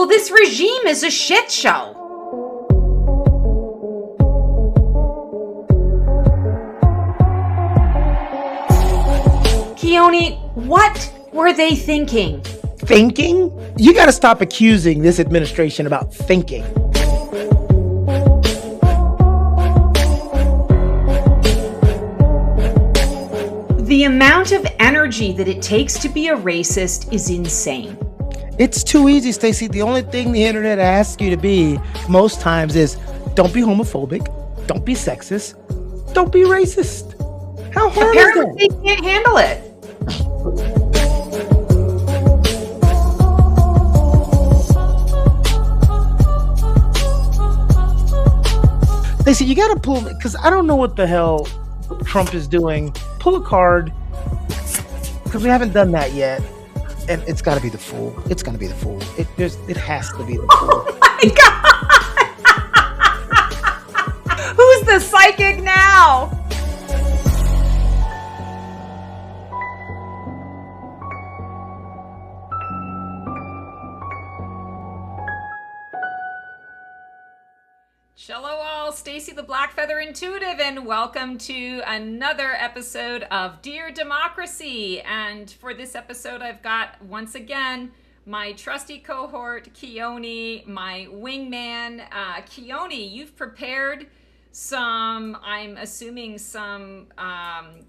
Well, this regime is a shit show. Keone, what were they thinking? Thinking? You got to stop accusing this administration about thinking. The amount of energy that it takes to be a racist is insane. It's too easy, Stacey. The only thing the internet asks you to be most times is don't be homophobic, don't be sexist, don't be racist. How hard is that? Apparently they can't handle it. Stacey, you got to pull, because I don't know what the hell Trump is doing. Pull a card, because we haven't done that yet. And it's got to be the Fool. It's going to be the Fool. It has to be the Fool. Oh my God! Who's the psychic now? Hello all, Stacey the Black Feather Intuitive, and welcome to another episode of Dear Democracy. And for this episode, I've got, once again, my trusty cohort, Keone, my wingman. Keone, you've prepared some, I'm assuming, some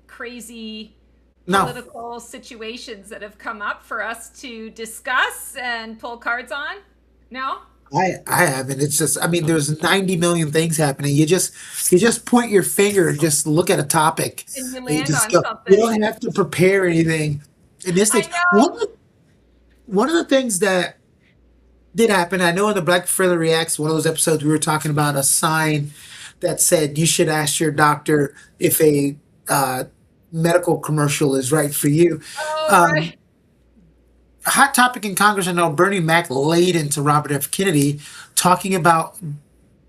crazy political situations that have come up for us to discuss and pull cards on. No? I haven't. It's just, I mean, there's 90 million things happening. You just point your finger and just look at a topic. And you And land on go. something. You don't have to prepare anything. In this I stage, know. one of the things that did happen, I know in the Black Feather Reacts, one of those episodes we were talking about a sign that said you should ask your doctor if a medical commercial is right for you. Oh, right. Hot topic in Congress, I know Bernie Mac laid into Robert F. Kennedy talking about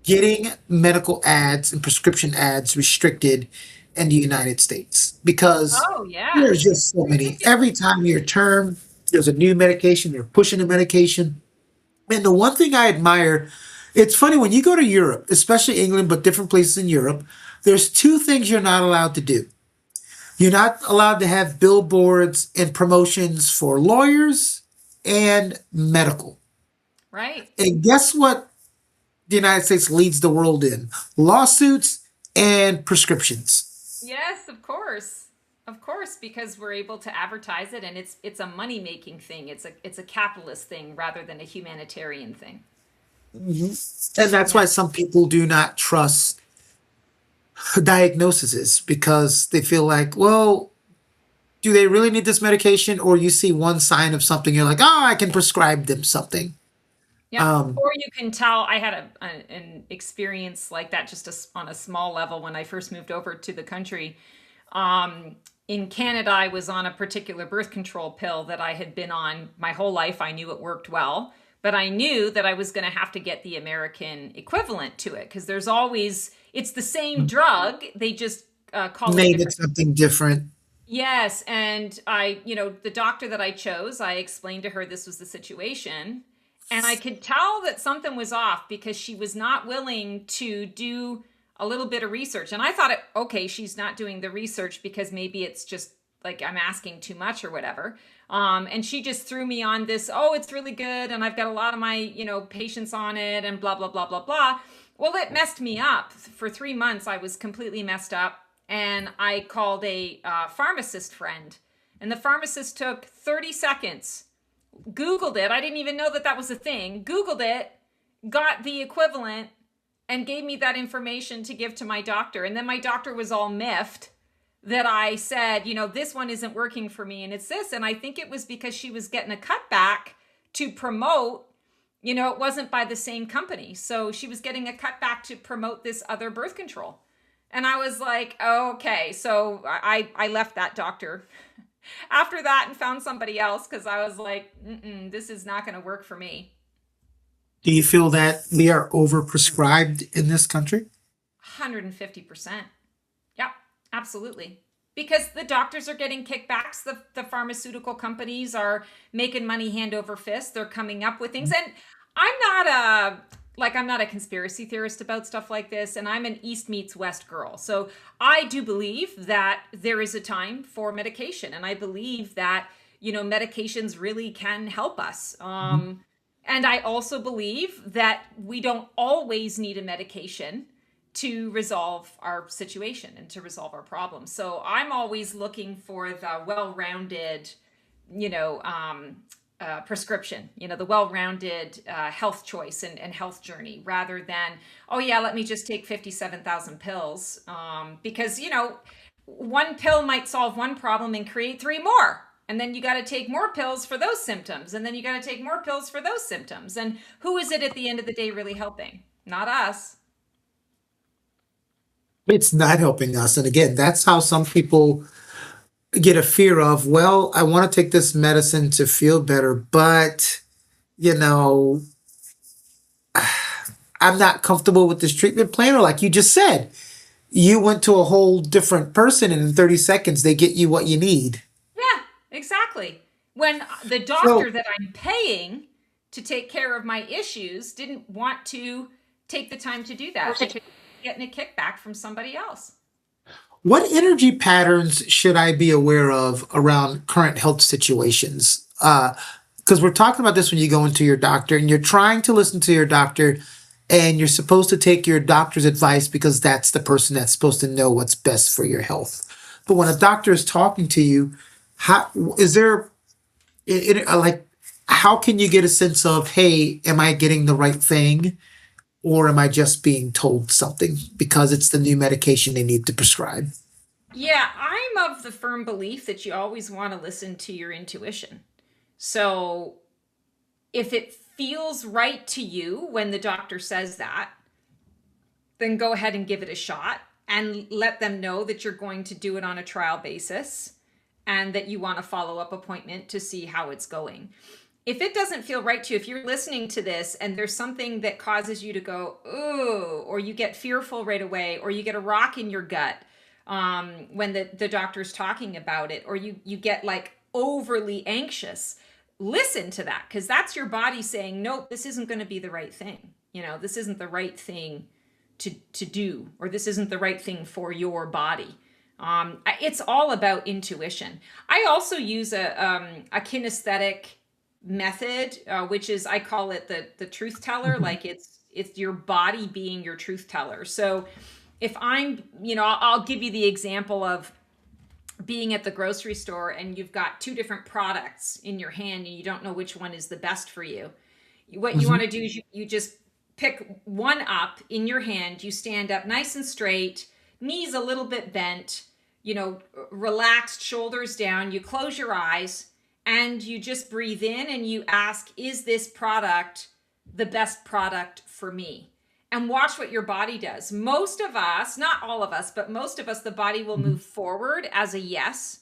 getting medical ads and prescription ads restricted in the United States because Oh, yeah. there's just so many. Every time your term, there's a new medication, they're pushing a medication. And the one thing I admire, it's funny when you go to Europe, especially England, but different places in Europe, there's two things you're not allowed to do. You're not allowed to have billboards and promotions for lawyers and medical. Right. And guess what the United States leads the world in? Lawsuits and prescriptions. Yes, of course. Of course, because we're able to advertise it, and it's a money-making thing. It's a capitalist thing rather than a humanitarian thing. And that's why some people do not trust diagnoses because they feel like, well, do they really need this medication? Or you see one sign of something, you're like, oh, I can prescribe them something. Yeah. Um, Or you can tell. I had an experience like that just on a small level when I first moved over to the country. In Canada, I was on a particular birth control pill that I had been on my whole life. I knew it worked well, but I knew that I was going to have to get the American equivalent to it because there's always, it's the same drug. They just call it Made different. it something different. Yes. And the doctor that I chose, I explained to her this was the situation. And I could tell that something was off because she was not willing to do a little bit of research. And I thought, okay, she's not doing the research because maybe it's just like I'm asking too much or whatever. And she just threw me on this, oh, it's really good. And I've got a lot of my, patients on it and blah, blah, blah, blah, blah. Well, it messed me up. For 3 months, I was completely messed up. And I called a pharmacist friend. And the pharmacist took 30 seconds, Googled it. I didn't even know that was a thing. Googled it, got the equivalent, and gave me that information to give to my doctor. And then my doctor was all miffed that I said, this one isn't working for me and it's this. And I think it was because she was getting a cutback to promote, it wasn't by the same company. So she was getting a cutback to promote this other birth control. And I was like, okay. So I left that doctor after that and found somebody else because I was like, this is not going to work for me. Do you feel that we are overprescribed in this country? 150%. Yeah, absolutely. Because the doctors are getting kickbacks. The pharmaceutical companies are making money hand over fist. They're coming up with things. And I'm not a I'm not a conspiracy theorist about stuff like this, and I'm an East meets West girl. So I do believe that there is a time for medication, and I believe that medications really can help us. And I also believe that we don't always need a medication to resolve our situation and to resolve our problems. So I'm always looking for the well-rounded, you know, um, prescription, the well-rounded health choice and health journey, rather than, oh yeah, let me just take 57,000 pills, because one pill might solve one problem and create three more. And then you got to take more pills for those symptoms. And then you got to take more pills for those symptoms. And who is it at the end of the day really helping? Not us. It's not helping us. And again, that's how some people get a fear of, well, I want to take this medicine to feel better, but, you know, I'm not comfortable with this treatment plan. Or like you just said, you went to a whole different person and in 30 seconds they get you what you need. Yeah, exactly. When the So doctor that I'm paying to take care of my issues didn't want to take the time to do that because getting a kickback from somebody else. what energy patterns should I be aware of around current health situations? Because we're talking about this when you go into your doctor and you're trying to listen to your doctor and you're supposed to take your doctor's advice because that's the person that's supposed to know what's best for your health. But when a doctor is talking to you, how is there like how can you get a sense of, hey, am I getting the right thing or am I just being told something because it's the new medication they need to prescribe? Yeah, I'm of the firm belief that you always want to listen to your intuition. So if it feels right to you when the doctor says that, then go ahead and give it a shot and let them know that you're going to do it on a trial basis and that you want a follow-up appointment to see how it's going. If it doesn't feel right to you, if you're listening to this and there's something that causes you to go, ooh, or you get fearful right away, or you get a rock in your gut when the doctor's talking about it, or you get like overly anxious, listen to that, because that's your body saying, nope, this isn't going to be the right thing. This isn't the right thing to do, or this isn't the right thing for your body. It's all about intuition. I also use a kinesthetic method, which is, I call it the truth teller. Like it's your body being your truth teller. So if I'll give you the example of being at the grocery store and you've got two different products in your hand and you don't know which one is the best for you. What you want to do is you just pick one up in your hand. You stand up nice and straight, knees a little bit bent, relaxed, shoulders down. You close your eyes and you just breathe in and you ask, is this product the best product for me? And watch what your body does. Most of us, not all of us, but most of us, the body will move forward as a yes,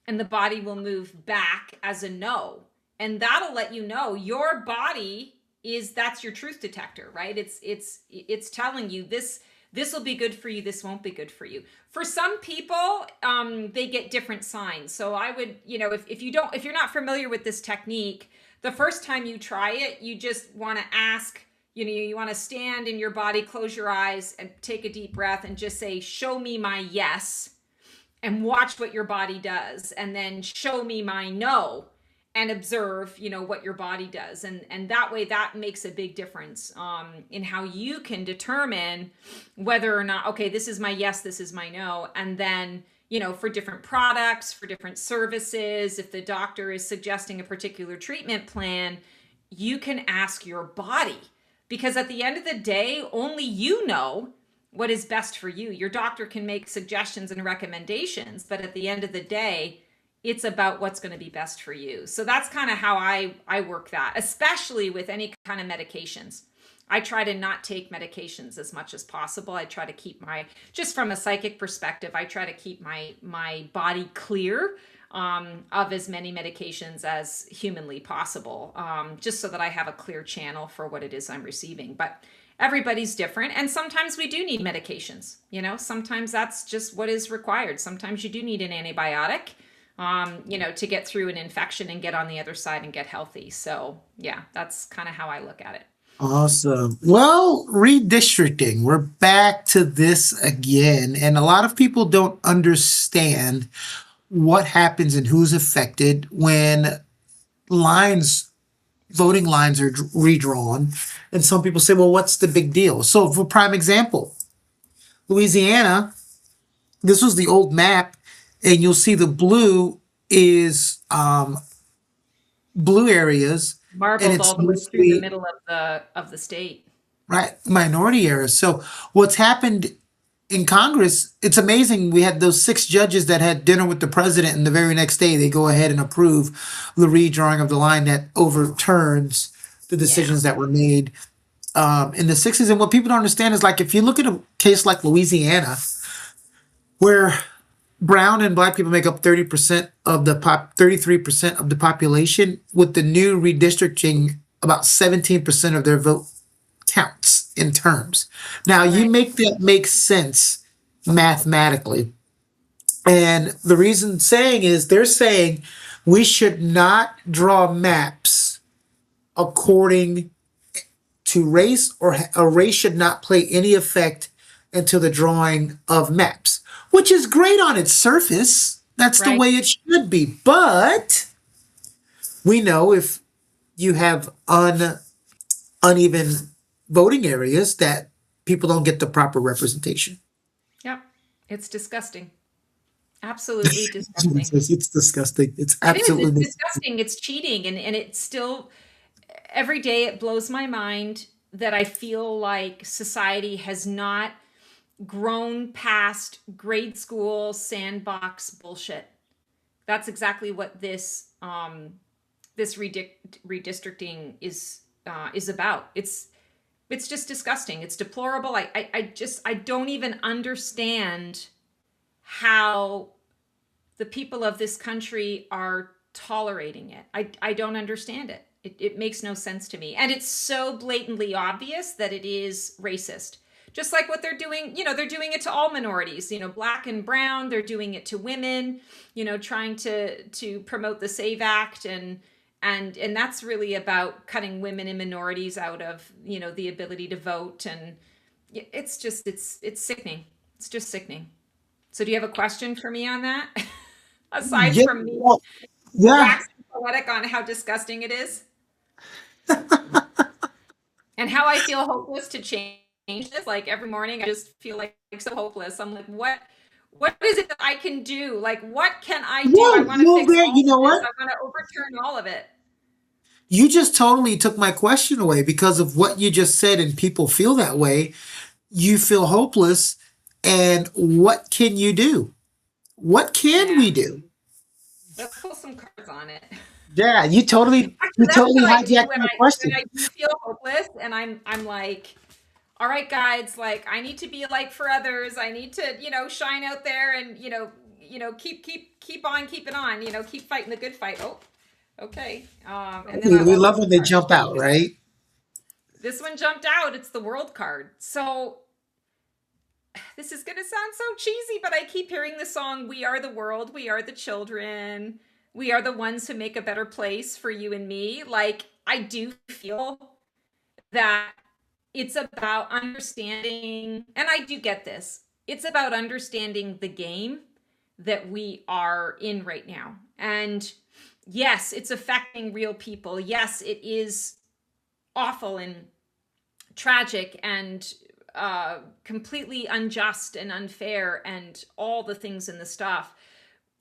and the body will move back as a no. And that'll let you know your body that's your truth detector, right? It's telling you this will be good for you, this won't be good for you. For some people, they get different signs. So I would, if you're not familiar with this technique, the first time you try it, you just want to ask, you want to stand in your body, close your eyes and take a deep breath and just say, show me my yes, and watch what your body does. And then show me my no and observe, what your body does. And that way that makes a big difference in how you can determine whether or not, okay, this is my yes, this is my no. And then, for different products, for different services, if the doctor is suggesting a particular treatment plan, you can ask your body. Because at the end of the day, only you know what is best for you. Your doctor can make suggestions and recommendations, but at the end of the day, it's about what's going to be best for you. So that's kind of how I work that, especially with any kind of medications. I try to not take medications as much as possible. I try to keep just from a psychic perspective, I try to keep my body clear of as many medications as humanly possible, just so that I have a clear channel for what it is I'm receiving. But everybody's different. And sometimes we do need medications. Sometimes that's just what is required. Sometimes you do need an antibiotic, to get through an infection and get on the other side and get healthy. So yeah, that's kind of how I look at it. Awesome. Well, redistricting. We're back to this again. And a lot of people don't understand what happens and who's affected when lines, voting lines are redrawn. And some people say, well, what's the big deal? So, for prime example, Louisiana, this was the old map, and you'll see the blue is blue areas, and Marbled it's all the way through the mostly middle of the state. right minority areas. So what's happened in Congress, it's amazing. We had those six judges that had dinner with the president, and the very next day they go ahead and approve the redrawing of the line that overturns the Yeah. decisions that were made in the 60s. And what people don't understand is like if you look at a case like Louisiana, where brown and black people make up 30% of the 33% of the population, with the new redistricting, about 17% of their vote counts in terms. Now you Right. make that make sense mathematically. And the reason saying is they're saying we should not draw maps according to race, or a race should not play any effect into the drawing of maps, which is great on its surface. That's the Right. way it should be. But we know if you have uneven voting areas that people don't get the proper representation. Yep. It's disgusting. Absolutely disgusting. It's disgusting. It's It is. It's absolutely disgusting. It's cheating. And it's still, every day it blows my mind that I feel like society has not grown past grade school sandbox bullshit. That's exactly what this redistricting is about. It's just disgusting. It's deplorable. I don't even understand how the people of this country are tolerating it. I don't understand it. It makes no sense to me. And it's so blatantly obvious that it is racist. Just like what they're doing, they're doing it to all minorities, black and brown, they're doing it to women, trying to promote the Save Act, and that's really about cutting women and minorities out of, the ability to vote. And it's sickening. It's just sickening. So do you have a question for me on that? Aside yeah, from me well, yeah. waxing poetic on how disgusting it is and how I feel hopeless to change this. Like every morning I just feel like so hopeless. I'm like, what is it that I can do? Like, what can I do? I Well, want to well, fix there. all You of know this. what? I want to overturn all of it. You just totally took my question away because of what you just said, and people feel that way. You feel hopeless, and what can you do? What can Yeah. we do? Let's pull some cards on it. Yeah, Actually, you that's totally what I do hijacked my when question. I do feel hopeless, and I'm like, all right, guys, like I need to be a light for others. I need to, shine out there and keep on keeping on. Keep fighting the good fight. Oh, okay. And then We I'll love pull when a they card. jump out, right? This one jumped out. It's the World card. So this is gonna sound so cheesy, but I keep hearing the song "We Are the World, We Are the Children." We are the ones who make a better place for you and me. Like, I do feel that it's about understanding, and I do get this, it's about understanding the game that we are in right now. And yes, it's affecting real people. Yes, it is awful and tragic and completely unjust and unfair and all the things in the stuff.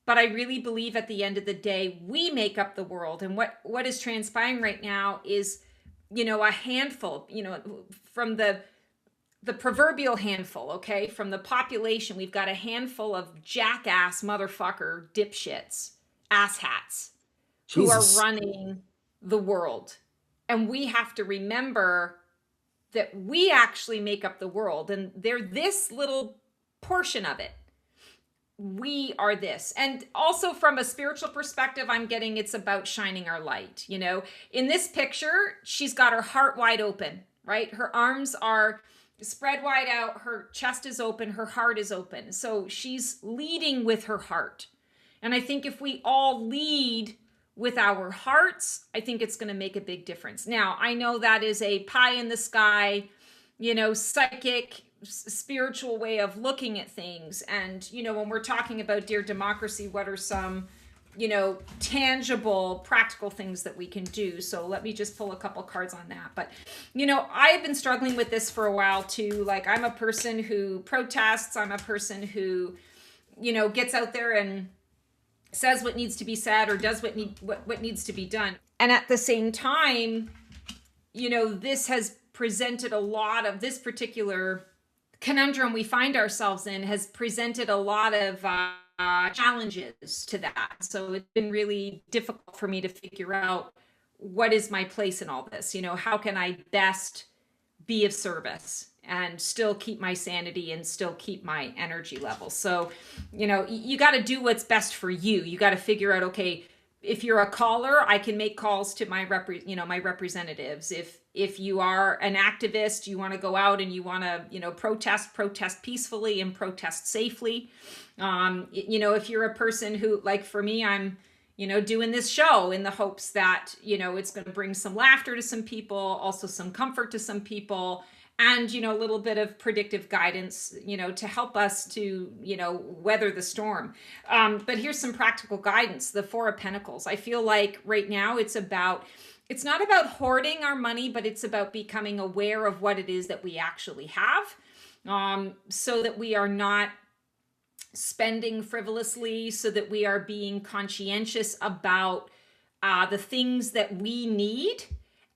But I really believe at the end of the day, we make up the world. And what is transpiring right now is, a handful, from the proverbial handful, okay? From the population, we've got a handful of jackass motherfucker dipshits, asshats, who are Jesus. running the world. And we have to remember that we actually make up the world, and they're this little portion of it. We are this. And also from a spiritual perspective, I'm getting it's about shining our light. In this picture, she's got her heart wide open, right? Her arms are spread wide out, her chest is open, her heart is open. So she's leading with her heart. And I think if we all lead with our hearts, I think it's going to make a big difference. Now, I know that is a pie in the sky, psychic, spiritual way of looking at things. And, when we're talking about Dear Democracy, what are some, tangible, practical things that we can do? So let me just pull a couple cards on that. But, I've been struggling with this for a while too. Like, I'm a person who protests. I'm a person who, gets out there and says what needs to be said or does what needs to be done. And at the same time, this has presented a lot of this particular conundrum we find ourselves in has presented a lot of challenges to that. So it's been really difficult for me to figure out what is my place in all this. How can I best be of service and still keep my sanity and still keep my energy level? So, you got to do what's best for you. You got to figure out, okay, if you're a caller, I can make calls to my my representatives. If you are an activist, you want to go out and you want to, protest peacefully and protest safely. If you're a person who, like for me, I'm, doing this show in the hopes that, it's going to bring some laughter to some people, also some comfort to some people, and, a little bit of predictive guidance, to help us to, weather the storm. But here's some practical guidance. The Four of Pentacles. I feel like right now it's not about hoarding our money, but it's about becoming aware of what it is that we actually have, so that we are not spending frivolously, so that we are being conscientious about the things that we need.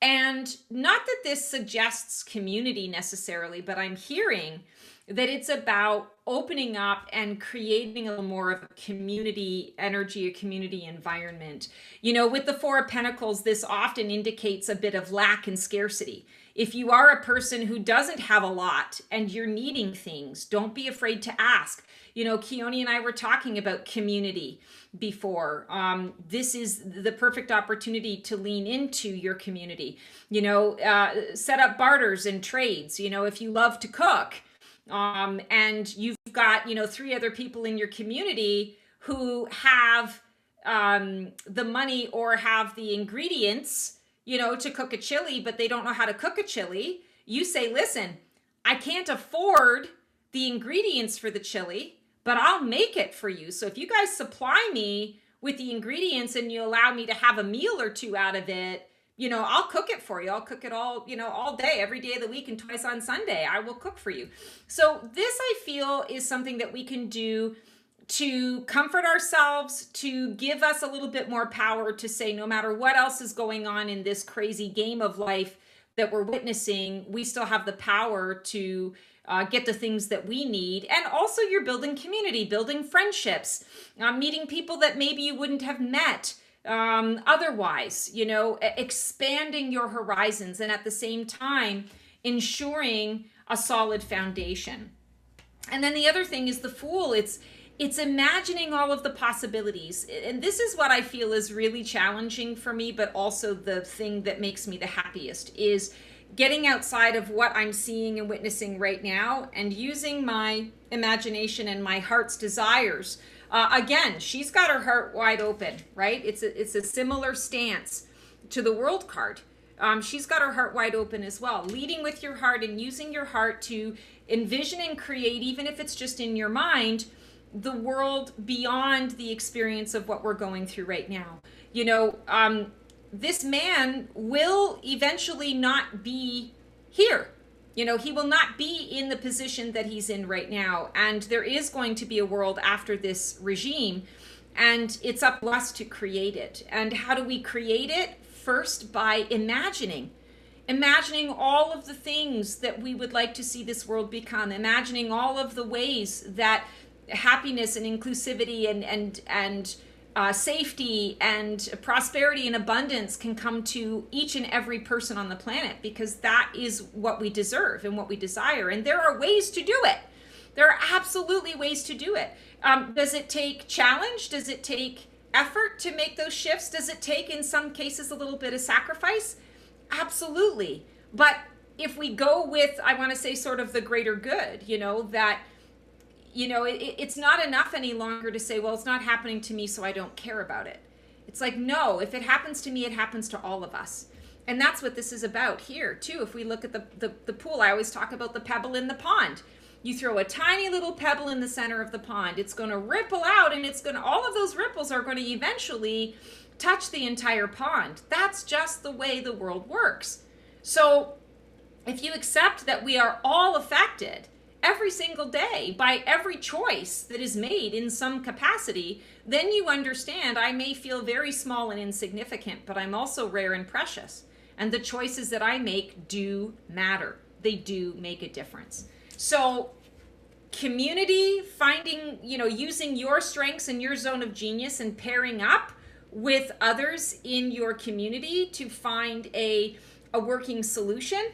And not that this suggests community necessarily, but I'm hearing that it's about opening up and creating a little more of a community energy, a community environment. With the Four of Pentacles, this often indicates a bit of lack and scarcity. If you are a person who doesn't have a lot and you're needing things, don't be afraid to ask. Keone and I were talking about community before. This is the perfect opportunity to lean into your community. Set up barters and trades. If you love to cook, and you've got, 3 other people in your community who have the money or have the ingredients, to cook a chili, but they don't know how to cook a chili. You say, listen, I can't afford the ingredients for the chili, but I'll make it for you. So if you guys supply me with the ingredients and you allow me to have a meal or two out of it, I'll cook it for you. I'll cook it all, all day, every day of the week, and twice on Sunday, I will cook for you. So this, I feel, is something that we can do to comfort ourselves, to give us a little bit more power to say, no matter what else is going on in this crazy game of life that we're witnessing, we still have the power to get the things that we need. And also, you're building community, building friendships, meeting people that maybe you wouldn't have met otherwise, expanding your horizons, and at the same time ensuring a solid foundation. And then the other thing is the Fool. It's imagining all of the possibilities. And this is what I feel is really challenging for me, but also the thing that makes me the happiest is getting outside of what I'm seeing and witnessing right now and using my imagination and my heart's desires. Again, she's got her heart wide open, right? It's a similar stance to the World card. She's got her heart wide open as well. Leading with your heart and using your heart to envision and create, even if it's just in your mind, the world beyond the experience of what we're going through right now. This man will eventually not be here. He will not be in the position that he's in right now. And there is going to be a world after this regime, and it's up to us to create it. And how do we create it? First, by imagining all of the things that we would like to see this world become, imagining all of the ways that happiness and inclusivity and safety and prosperity and abundance can come to each and every person on the planet, because that is what we deserve and what we desire. And there are ways to do it. There are absolutely ways to do it. Does it take challenge? Does it take effort to make those shifts? Does it take, in some cases, a little bit of sacrifice? Absolutely. But if we go with, I want to say, sort of the greater good, that it's not enough any longer to say, well, it's not happening to me, so I don't care about it. It's like, no, if it happens to me, it happens to all of us. And that's what this is about here, too. If we look at the pool, I always talk about the pebble in the pond. You throw a tiny little pebble in the center of the pond, it's going to ripple out, and all of those ripples are going to eventually touch the entire pond. That's just the way the world works. So if you accept that we are all affected every single day by every choice that is made in some capacity, then you understand I may feel very small and insignificant, but I'm also rare and precious. And the choices that I make do matter. They do make a difference. So community, finding, using your strengths and your zone of genius and pairing up with others in your community to find a working solution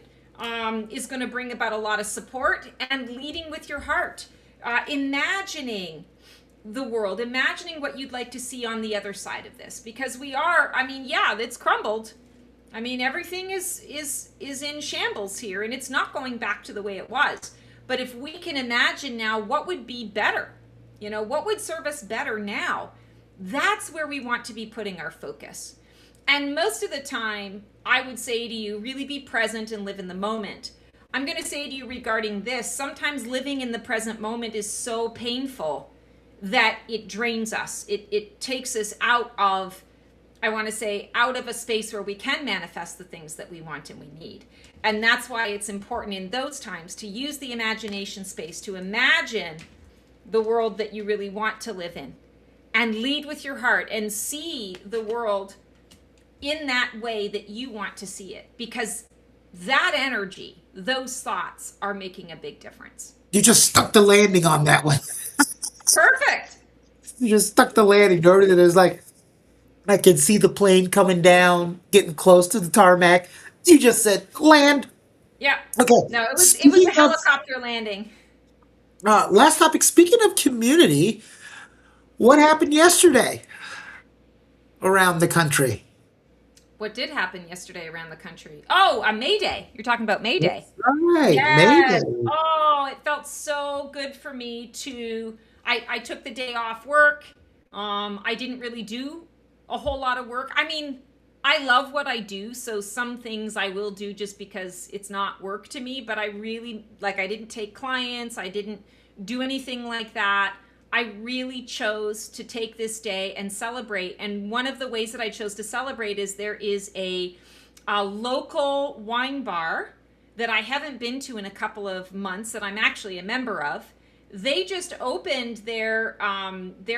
is going to bring about a lot of support, and leading with your heart, imagining the world, imagining what you'd like to see on the other side of this, because it's crumbled. Everything is in shambles here, and it's not going back to the way it was. But if we can imagine now what would be better, what would serve us better now, that's where we want to be putting our focus. And most of the time, I would say to you, really be present and live in the moment. I'm going to say to you regarding this, sometimes living in the present moment is so painful that it drains us. It takes us out of a space where we can manifest the things that we want and we need. And that's why it's important in those times to use the imagination space to imagine the world that you really want to live in, and lead with your heart and see the world in that way that you want to see it, because that energy, those thoughts are making a big difference. You just stuck the landing on that one. Perfect. You just stuck the landing. There's like, I can see the plane coming down, getting close to the tarmac. You just said land. Yeah. Okay. No, it was a helicopter landing. Last topic. Speaking of community, what happened yesterday around the country? What did happen yesterday around the country? Oh, a May Day. You're talking about May Day. Right. Yes. Mayday. Oh, it felt so good for me I took the day off work. I didn't really do a whole lot of work. I love what I do, so some things I will do just because it's not work to me, but I didn't take clients, I didn't do anything like that. I really chose to take this day and celebrate. And one of the ways that I chose to celebrate is there is a local wine bar that I haven't been to in a couple of months that I'm actually a member of. They just opened their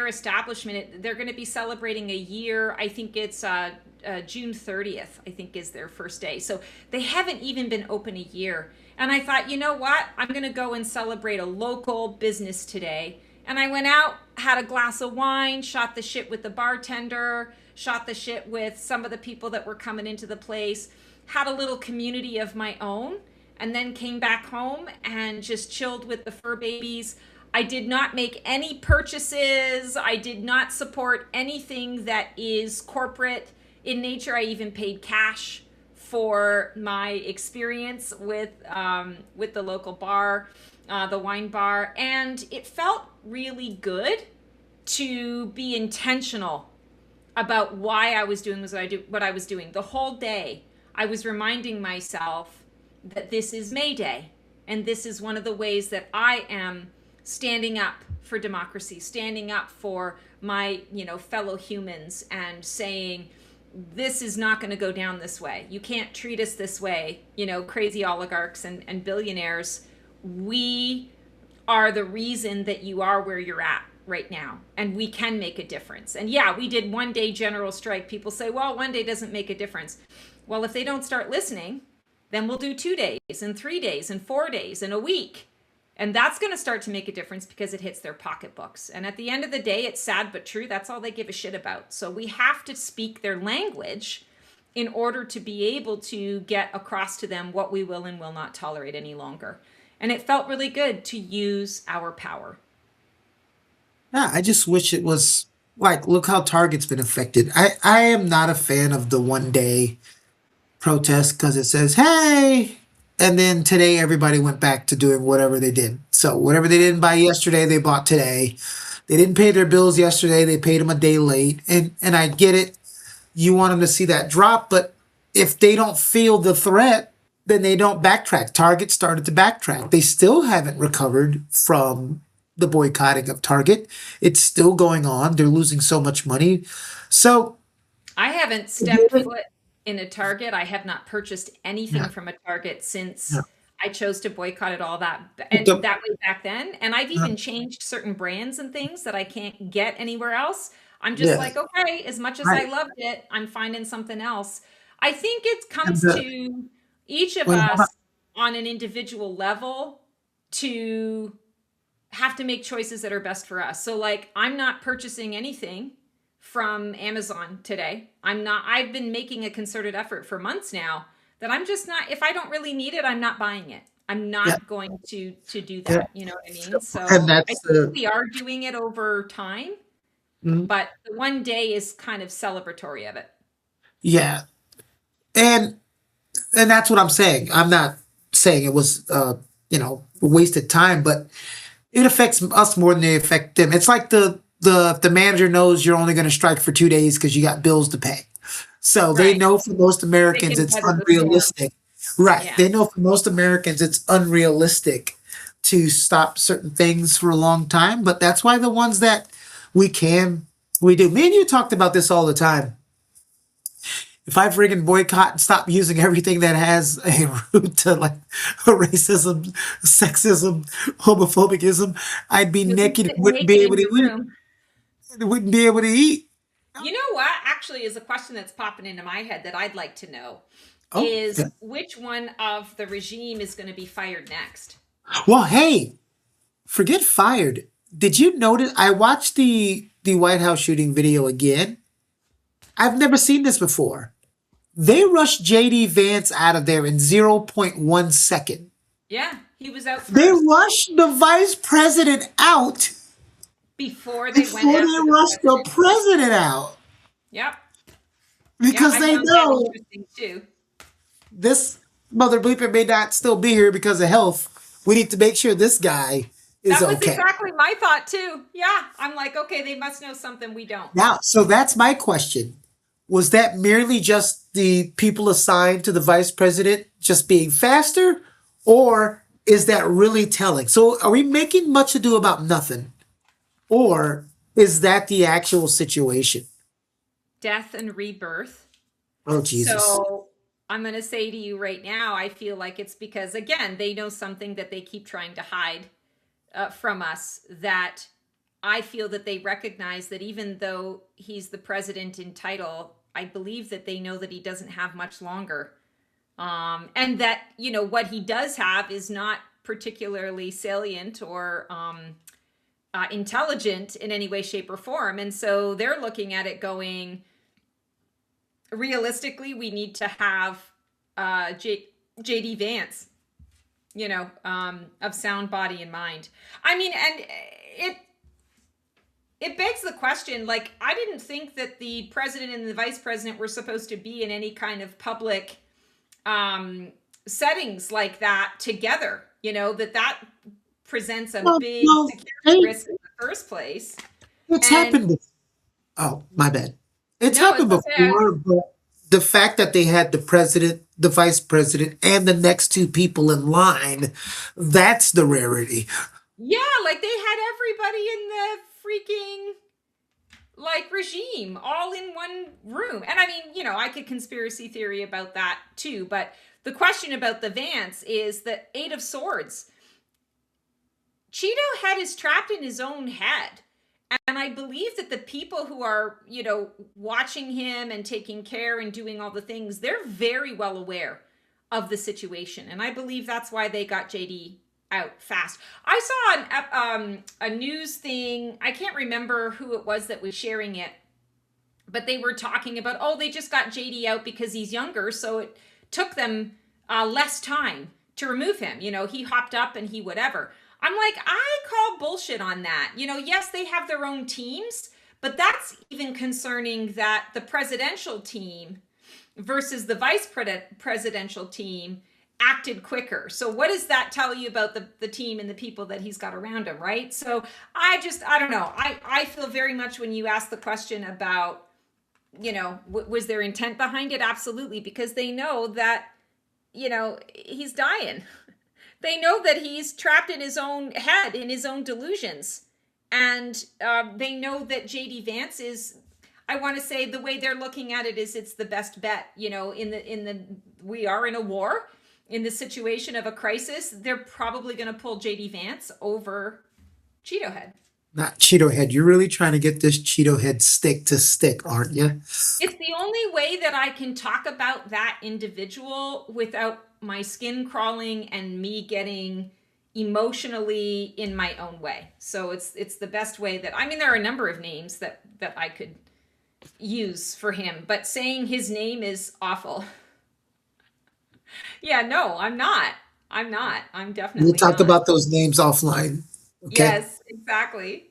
establishment. They're going to be celebrating a year. I think it's June 30th, I think is their first day. So they haven't even been open a year. And I thought, you know what? I'm going to go and celebrate a local business today. And I went out, had a glass of wine, shot the shit with the bartender, shot the shit with some of the people that were coming into the place, had a little community of my own, and then came back home and just chilled with the fur babies. I did not make any purchases. I did not support anything that is corporate in nature. I even paid cash for my experience with the local bar, the wine bar, and it felt really good to be intentional about why I was doing what I was doing. The whole day, I was reminding myself that this is May Day, and this is one of the ways that I am standing up for democracy, standing up for my, fellow humans, and saying, this is not going to go down this way. You can't treat us this way, crazy oligarchs and billionaires. We are the reason that you are where you're at right now, and we can make a difference. And yeah, we did one day general strike. People say, well, one day doesn't make a difference. Well, if they don't start listening, then we'll do 2 days and 3 days and 4 days and a week. And that's going to start to make a difference because it hits their pocketbooks. And at the end of the day, it's sad but true. That's all they give a shit about. So we have to speak their language in order to be able to get across to them what we will and will not tolerate any longer. And it felt really good to use our power. Yeah, I just wish it was like, look how Target's been affected. I am not a fan of the 1 day protest because it says, hey, and then today everybody went back to doing whatever they did. So whatever they didn't buy yesterday, they bought today. They didn't pay their bills yesterday, they paid them a day late. And I get it. you want them to see that drop. But if they don't feel the threat, then they don't backtrack. Target started to backtrack. They still haven't recovered from the boycotting of Target. It's still going on. They're losing so much money. So, I haven't stepped foot in a Target. I have not purchased anything yeah, from a Target yeah. since I chose to boycott it all that But and that way back then. And I've uh, even changed certain brands and things that I can't get anywhere else. I'm just yeah, like, okay, as much as I right. loved it, I'm finding something else. I think it And comes to each of wait, hold on. us on an individual level to have to make choices that are best for us. So like I'm not purchasing anything from Amazon today. I've been making a concerted effort for months now that I'm just not if I don't really need it, I'm not buying it. I'm Yeah, not going to do yeah. that. You know what I mean? And So I that's think we are doing it over time, mm, but the one day is kind of celebratory of it. yeah. And that's what I'm saying. I'm not saying it was wasted time, but it affects us more than they affect them. It's like the manager knows you're only going to strike for 2 days because you got bills to pay. So they Right. know for most They Americans can it's weather the storm. unrealistic. Right. Yeah. They know for most Americans it's unrealistic to stop certain things for a long time, but that's why the ones that we can, we do. Me and you talked about this all the time. If I friggin' boycott and stop using everything that has a root to like racism, sexism, homophobicism, I'd be You'll be naked and sitting wouldn't be naked in able to your eat. room. Wouldn't be able to eat. You know what? Actually, is a question that's popping into my head that I'd like to know Oh, is yeah. which one of the regime is going to be fired next? Well, hey, forget fired. Did you notice? I watched the White House shooting video again. I've never seen this before. They rushed JD Vance out of there in zero point 0.1 second. Yeah, he was out They first rushed the vice president out before they went before after they the rushed the president. president out Yep. Yeah, because I they found that know interesting too. this mother bleeper may not still be here because of health. We need to make sure this guy is That was okay. exactly my thought too. Yeah, I'm like, okay, they must know something we don't. Now, so that's my question. Was that merely just the people assigned to the vice president just being faster, or is that really telling? So, are we making much ado about nothing, or is that the actual situation? Death and rebirth. Oh, Jesus. So I'm going to say to you right now, I feel like it's because, again, they know something that they keep trying to hide from us, that I feel that they recognize that even though he's the president in title, I believe that they know that he doesn't have much longer. And that, what he does have is not particularly salient or intelligent in any way, shape, or form. And so they're looking at it going, realistically, we need to have JD Vance, of sound body and mind. I mean, and it begs the question, like, I didn't think that the president and the vice president were supposed to be in any kind of public settings like that together, that presents a Well, big well, security hey, risk in the first place. it's And happened. Oh, my bad. It's no, it's happened okay. before, but the fact that they had the president, the vice president, and the next two people in line, that's the rarity. Yeah, like they had everybody in the freaking like regime all in one room. And I mean, I could conspiracy theory about that too, but the question about the Vance is the Eight of Swords. Cheeto head is trapped in his own head. And I believe that the people who are, watching him and taking care and doing all the things, they're very well aware of the situation. And I believe that's why they got JD out fast. I saw a news thing. I can't remember who it was that was sharing it, but they were talking about, oh, they just got JD out because he's younger. So it took them less time to remove him. He hopped up and he whatever. I'm like, I call bullshit on that. Yes, they have their own teams, but that's even concerning that the presidential team versus the vice presidential team acted quicker. So what does that tell you about the team and the people that he's got around him, right? So I don't know. I feel very much when you ask the question about was there intent behind it? Absolutely, because they know that, he's dying. They know that he's trapped in his own head, in his own delusions. And they know that JD Vance is, I want to say the way they're looking at it is it's the best bet, we are in a war, in the situation of a crisis. They're probably going to pull JD Vance over Cheeto Head. Not Cheeto Head. You're really trying to get this Cheeto Head stick to stick, aren't you? It's the only way that I can talk about that individual without my skin crawling and me getting emotionally in my own way. So it's the best way that, there are a number of names that I could use for him, but saying his name is awful. Yeah, no, I'm not. I'm definitely We'll talk not. about those names offline. Okay? Yes, exactly.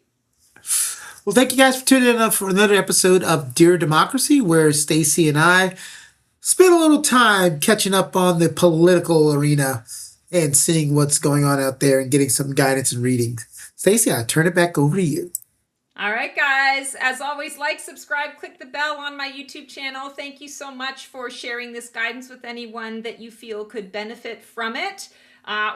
Well, thank you guys for tuning in for another episode of Dear Democracy, where Stacy and I spent a little time catching up on the political arena and seeing what's going on out there and getting some guidance and reading. Stacy, I turn it back over to you. All right, guys. As always, like, subscribe, click the bell on my YouTube channel. Thank you so much for sharing this guidance with anyone that you feel could benefit from it.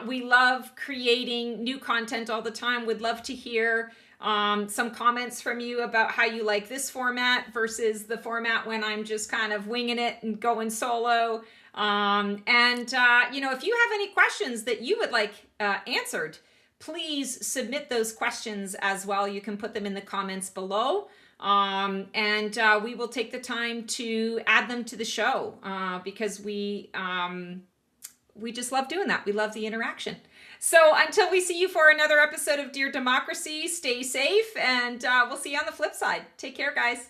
We love creating new content all the time. Would love to hear some comments from you about how you like this format versus the format when I'm just kind of winging it and going solo. If you have any questions that you would like answered, please submit those questions as well. You can put them in the comments below. We will take the time to add them to the show because we just love doing that. We love the interaction. So until we see you for another episode of Dear Democracy, stay safe, and we'll see you on the flip side. Take care, guys.